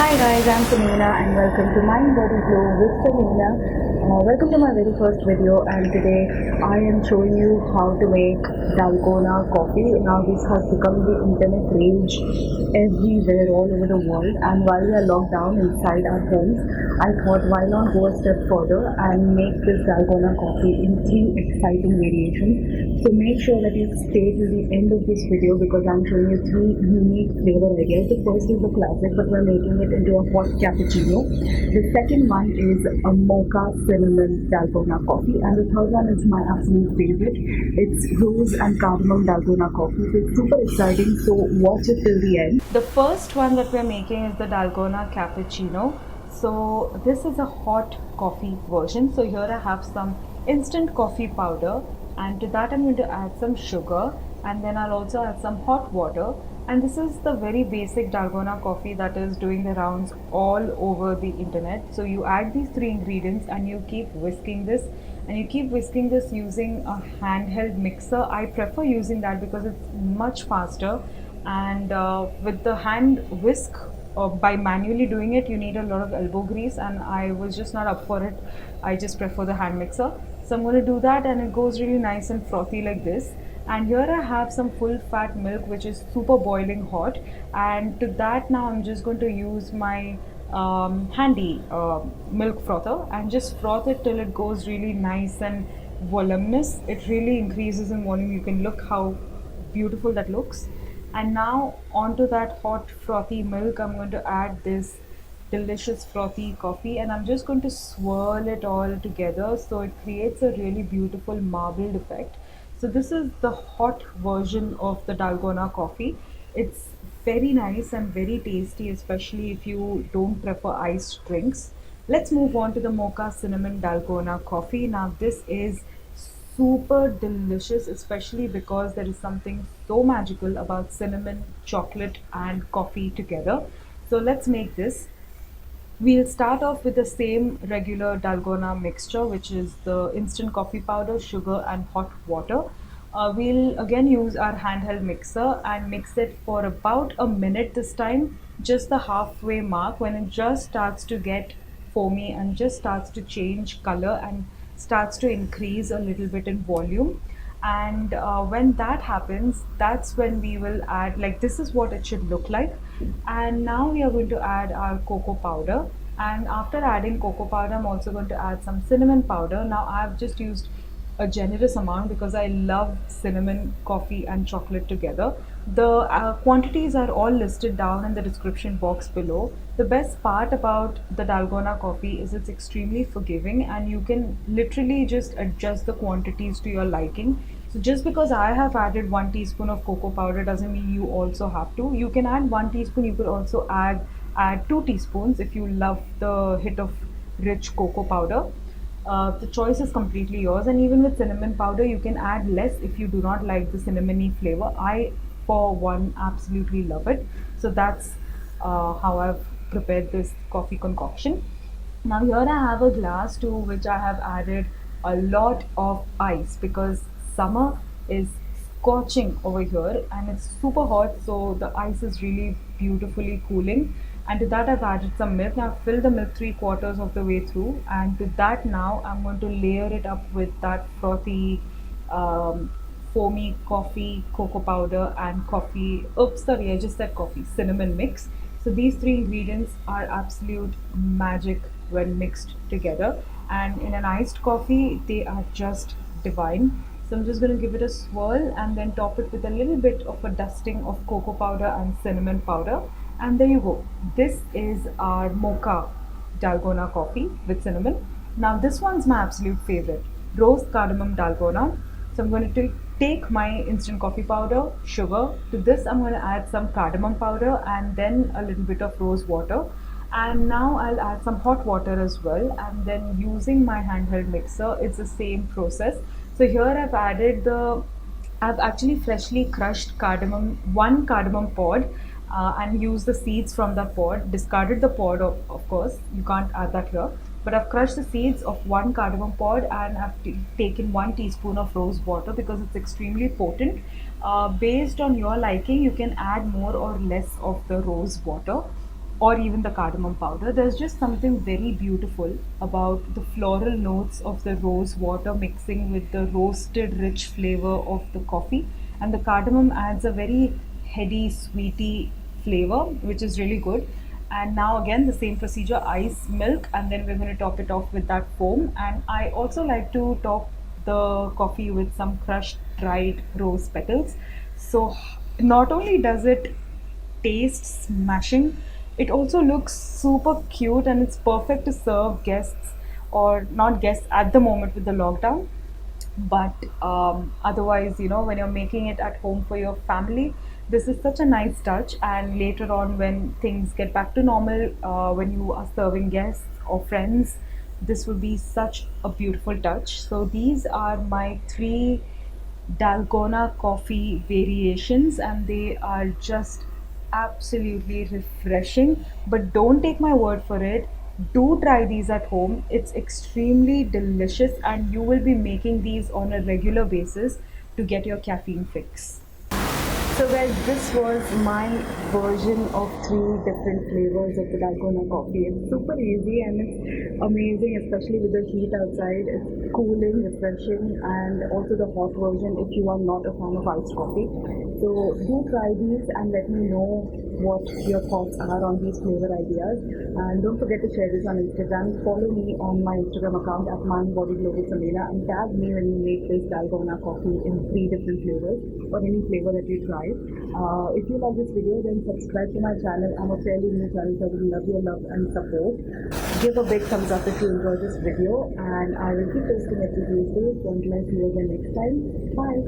Hi guys, I'm Samina and welcome to Mind Body Glow with Samina. Welcome to my very first video, and today I am showing you how to make Dalgona coffee. Now this has become the internet rage everywhere all over the world, and while we are locked down inside our homes, I thought why not go a step further and make this Dalgona coffee in 3 exciting variations. So make sure that you stay till the end of this video because I'm showing you 3 unique flavor ideas. The first is the classic, but we're making it into a hot cappuccino. The second one is a mocha cinnamon dalgona coffee, and the third one is my absolute favorite. It's rose and cardamom dalgona coffee. So it's super exciting. So watch it till the end. The first one that we're making is the dalgona cappuccino. So this is a hot coffee version. So here I have some instant coffee powder, and to that I'm going to add some sugar, and then I'll also add some hot water. And this is the very basic dalgona coffee that is doing the rounds all over the internet. So you add these 3 ingredients and you keep whisking this, and you keep whisking this using a handheld mixer. I prefer using that because it's much faster, and with the hand whisk, by manually doing it you need a lot of elbow grease, and I was just not up for it. I just prefer the hand mixer. So I'm going to do that, and it goes really nice and frothy like this. And here I have some full fat milk which is super boiling hot, and to that now I'm just going to use my handy milk frother and just froth it till it goes really nice and voluminous. It really increases in volume. You can look how beautiful that looks. And now onto that hot frothy milk I'm going to add this delicious frothy coffee, and I'm just going to swirl it all together so it creates a really beautiful marbled effect. So this is the hot version of the dalgona coffee. It's very nice and very tasty, especially if you don't prefer iced drinks. Let's move on to the mocha cinnamon dalgona coffee. Now this is super delicious, especially because there is something so magical about cinnamon, chocolate and coffee together. So let's make this. We'll start off with the same regular dalgona mixture, which is the instant coffee powder, sugar and hot water. We'll again use our handheld mixer and mix it for about a minute this time, just the halfway mark, when it just starts to get foamy and just starts to change color and starts to increase a little bit in volume. And when that happens, that's when we will add, like, this is what it should look like. And now we are going to add our cocoa powder, and after adding cocoa powder I'm also going to add some cinnamon powder. Now I've just used a generous amount because I love cinnamon, coffee and chocolate together. The quantities are all listed down in the description box below. The best part about the dalgona coffee is it's extremely forgiving, and you can literally just adjust the quantities to your liking. So just because I have added 1 teaspoon of cocoa powder doesn't mean you also have to. You can add 1 teaspoon. You could also add 2 teaspoons if you love the hit of rich cocoa powder. The choice is completely yours, and even with cinnamon powder you can add less if you do not like the cinnamony flavor. I, for one, absolutely love it. So that's how I've prepared this coffee concoction. Now here I have a glass to which I have added a lot of ice because summer is scorching over here and it's super hot, so the ice is really beautifully cooling. And to that I've added some milk. Now I've filled the milk 3/4 of the way through, and to that now I'm going to layer it up with that frothy foamy coffee, cocoa powder and coffee, oops sorry, I just said coffee, cinnamon mix. So these 3 ingredients are absolute magic when mixed together, and in an iced coffee they are just divine. So I'm just going to give it a swirl and then top it with a little bit of a dusting of cocoa powder and cinnamon powder. And there you go. This is our mocha dalgona coffee with cinnamon. Now this one's my absolute favorite, rose cardamom dalgona. So I'm going to take my instant coffee powder, sugar. To this I'm going to add some cardamom powder and then a little bit of rose water. And now I'll add some hot water as well, and then using my handheld mixer it's the same process. So here I've actually freshly crushed cardamom, 1 cardamom pod, and used the seeds from that pod. Discarded the pod, of course, you can't add that here. But I've crushed the seeds of 1 cardamom pod, and I've taken 1 teaspoon of rose water because it's extremely potent. Based on your liking, you can add more or less of the rose water. or even the cardamom powder. There's just something very beautiful about the floral notes of the rose water mixing with the roasted rich flavor of the coffee, and the cardamom adds a very heady, sweety flavor, which is really good. And now again, the same procedure: ice, milk, and then we're going to top it off with that foam. And I also like to top the coffee with some crushed dried rose petals. So not only does it taste smashing, it also looks super cute, and it's perfect to serve guests, or not guests at the moment with the lockdown, but otherwise, when you're making it at home for your family, this is such a nice touch. And later on, when things get back to normal, when you are serving guests or friends, this will be such a beautiful touch. So these are my three Dalgona coffee variations, and they are just absolutely refreshing. But don't take my word for it. Do try these at home. It's extremely delicious, and you will be making these on a regular basis to get your caffeine fix. So guys, this was my version of three different flavors of the Dalgona coffee. It's super easy and it's amazing, especially with the heat outside. It's cooling, refreshing, and also the hot version if you are not a fan of iced coffee. So do try these and let me know what your thoughts are on these flavor ideas. And don't forget to share this on Instagram. Follow me on my Instagram account at mindbodyglow with Samina, and tag me when you make this Dalgona coffee in three different flavors or any flavor that you try. If you like this video, then subscribe to my channel. I'm a fairly new channel, so I would love your love and support. Give a big thumbs up if you enjoyed this video, and I will keep posting every Tuesday. So until I see you again next time, bye.